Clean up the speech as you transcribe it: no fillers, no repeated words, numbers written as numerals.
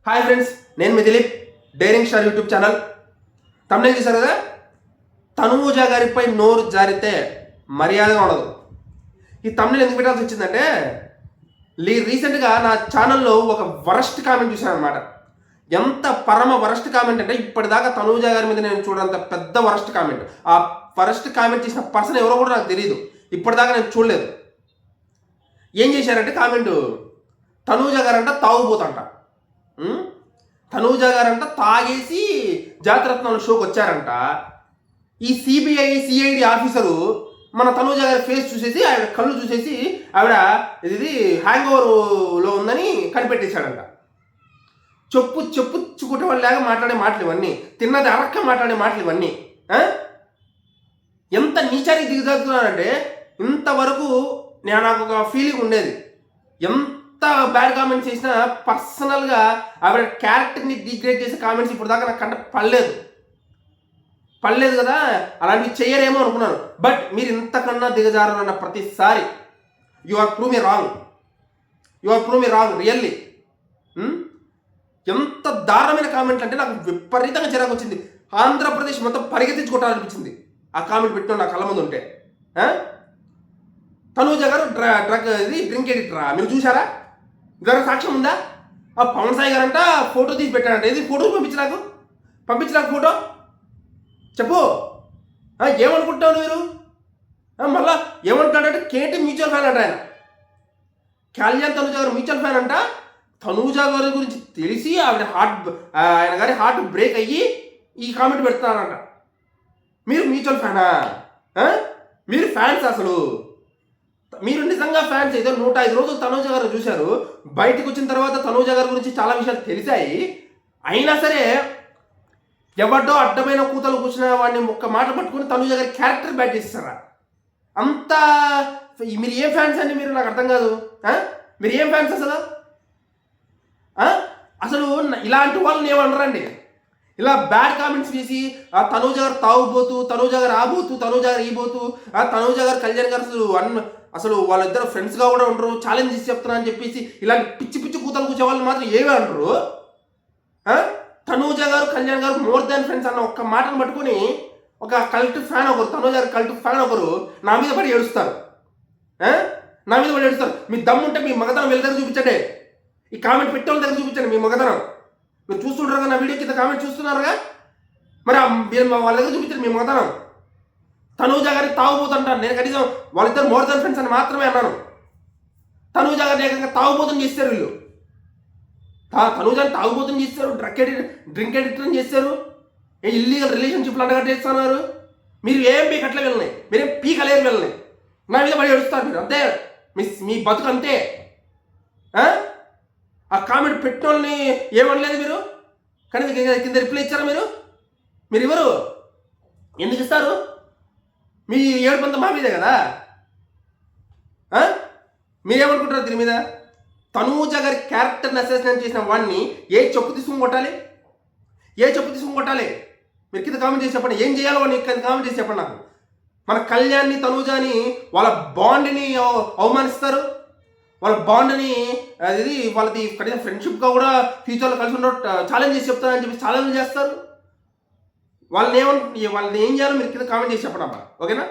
Hi friends, నేను మీ Dileep, daring star YouTube channel. తమ్ముళ్ళు చూశారు కదా, తనూజ గారిపై నోరు జారితే మర్యాదగా ఉండదు. ఈ తమ్ముళ్ళు ఎందుకు పెట్టాల్సి వచ్చిందంటే, రీసెంట్గా నా ఛానల్లో ఒక వరస్ట్ కామెంట్ చూశాను అనమాట. ఎంత పరమ వరస్ట్ కామెంట్ అంటే, ఇప్పటిదాకా తనూజ గారి మీద నేను చూడంత పెద్ద వరస్ట్ కామెంట్. ఆ వరస్ట్ కామెంట్ చేసిన పర్సన్ ఎవరో కూడా నాకు తెలియదు, ఇప్పటిదాకా నేను చూడలేదు. ఏం చేశారంటే కామెంట్, తనూజ గారంట తాగుబోతంట. తనూజ గారంట తాగేసి జాతిరత్నాల షోకి వచ్చారంట. ఈ సిబిఐ సిఐడి ఆఫీసరు మన తనూజ గారి ఫేస్ చూసేసి, ఆవిడ కళ్ళు చూసేసి ఆవిడ ఇది హ్యాంగ్ ఓవర్లో ఉందని కనిపెట్టేశాడంట. చెప్పుచ్చుకుంటే వాళ్ళలాగా మాట్లాడే మాటలు ఇవన్నీ, తిన్నది అరక్క మాట్లాడే మాటలు ఇవన్నీ. ఎంత నీచానికి దిగజారుతున్నానంటే, ఇంతవరకు నాకు ఒక ఫీలింగ్ ఉండేది, ఎంత బ్యాడ్ కామెంట్స్ చేసినా పర్సనల్గా ఆవిడ క్యారెక్టర్ని డిగ్రేడ్ చేసే కామెంట్స్ ఇప్పుడు దాకా నాకు కంట పడలేదు కదా. అలాంటివి చేయరేమో అనుకున్నాను. బట్ మీరు ఇంతకన్నా దిగజారన్న ప్రతిసారి you are prove me wrong really. ఎంత దారుణమైన కామెంట్లు అంటే నాకు విపరీతంగా చిరాకు వచ్చింది. ఆంధ్రప్రదేశ్ మొత్తం పరిగెత్తించుకోవటాలనిపించింది ఆ కామెంట్ పెట్టిన నా కళ్ళ ముందు ఉంటే. తనూజ గారు డ్రింక్ ఎడిటరా, మీరు చూసారా? గారు సాక్ష్యం ఉందా? ఆ పవన్ సాయి గారంట ఫోటో తీసి పెట్టాడంట. ఇది ఫోటో పంపించి నాకు ఫోటో చెప్పు. ఏమనుకుంటావు మీరు? మళ్ళా ఏమంటాడంటే కేటీ మ్యూచువల్ ఫ్యాన్ అంట ఆయన. కళ్యాణ్ తనూజ గారు మ్యూచువల్ ఫ్యాన్ అంట. తనూజ గారి గురించి తెలిసి ఆయన గారి హార్ట్ బ్రేక్ అయ్యి ఈ కామెంట్ పెడుతున్నారంట. మీరు మ్యూచువల్ ఫ్యానా? మీరు ఫ్యాన్స్? అసలు మీరు నిజంగా ఫ్యాన్స్ అయితే 105 రోజులు తనూజ గారు చూశారు. బయటకు వచ్చిన తర్వాత తనూజ గారి గురించి చాలా విషయాలు తెలిసాయి. అయినా సరే ఎవరితో అడ్డమైన కూతలు కూర్చున్న వాడిని ఒక్క మాట పట్టుకుని తనూజ గారి క్యారెక్టర్ బ్యాట్ చేస్తారా? అంత మీరు ఏం ఫ్యాన్స్ అండి? మీరు నాకు అర్థం కాదు. మీరు ఏం ఫ్యాన్స్ అసలు? అసలు ఇలాంటి వాళ్ళని ఏమనరండి. ఇలా బ్యాడ్ కామెంట్స్ చేసి తనూజ గారు తాగుబోతూ, తనూజ గారు ఆబోతూ, తనూజ గారు ఈబోతూ, తనూజ గారు కళ్యాణ్ గారు అసలు వాళ్ళిద్దరు ఫ్రెండ్స్గా కూడా ఉండరు, ఛాలెంజ్ చేసి చెప్తున్నా అని చెప్పేసి ఇలాంటి పిచ్చి కూతలు కూర్చే వాళ్ళు మాత్రం ఏమీ అంటారు. తనూజ గారు కళ్యాణ్ గారు మోర్ దాన్ ఫ్రెండ్స్ అన్న ఒక్క మాటను పట్టుకొని ఒక కల్ట్ ఫ్యాన్ ఒకరు, తనూజ గారు కల్ట్ ఫ్యాన్ ఒకరు నా మీద పడి ఏడుస్తారు. మీ దమ్ముంటే మీ మగతనం వీళ్ళ దగ్గర చూపించండి. ఈ కామెంట్ పెట్టే వాళ్ళ దగ్గర చూపించండి మీ మగతనం. మీరు చూస్తుంటారు కదా, నా వీడియో కింద కామెంట్ చూస్తున్నారుగా, మరి వాళ్ళ దగ్గర చూపించండి మీ మగతనం. తనూజ గారిని తాగుబోతుంటాను నేను, కనీసం వాళ్ళిద్దరు మోర్ దాన్ ఫ్రెండ్స్ అని మాత్రమే అన్నాను. తనూజ గారిని ఏకంగా తాగుబోతుని చేస్తారు వీళ్ళు. తనూజని తాగుబోతుని చేస్తారు, డ్రింక్ ఎడిటర్ చేస్తారు, ఇల్లీగల్ రిలేషన్షిప్లు అండగట్టేస్తున్నారు. మీరు ఏం పీకట్లే వెళ్ళినాయి, మీరేం పీకలేరు వెళ్ళినాయి. నా మీద పడి ఏడుస్తారు మీరు, అంతే. మీ బతుకు అంతే. ఆ కామెంట్ పెట్టిన వాళ్ళని ఏమనలేదు మీరు, కానీ కింద రిప్లై ఇచ్చారా మీరు ఇవ్వరు. ఎందుకు ఇస్తారు? మీ ఏడుపంతా మా మీదే కదా. మీరేమనుకుంటారు దీని మీద? తనూజ గారి క్యారెక్టర్ని అసెస్మెంట్ చేసిన వాడిని ఏ చెప్పు తీసుకుని కొట్టాలి? మీరు కింద కామెంట్ చేసి చెప్పండి. ఏం చేయాలో వాడిని కామెంట్ చేసి చెప్పండి నాకు. మన కళ్యాణ్ని తనూజని వాళ్ళ బాండ్ని అవమానిస్తారు, వాళ్ళ బాండ్ని వాళ్ళది కనీసం ఫ్రెండ్షిప్గా కూడా ఫ్యూచర్లో కలిసి ఉన్న ఛాలెంజ్ చేసి చెప్తారని చెప్పి ఛాలెంజ్ చేస్తారు. వాళ్ళని ఏం చేయాలో మీరు కింద కామెంట్ చేసి చెప్పండి అబ్బా, ఓకేనా?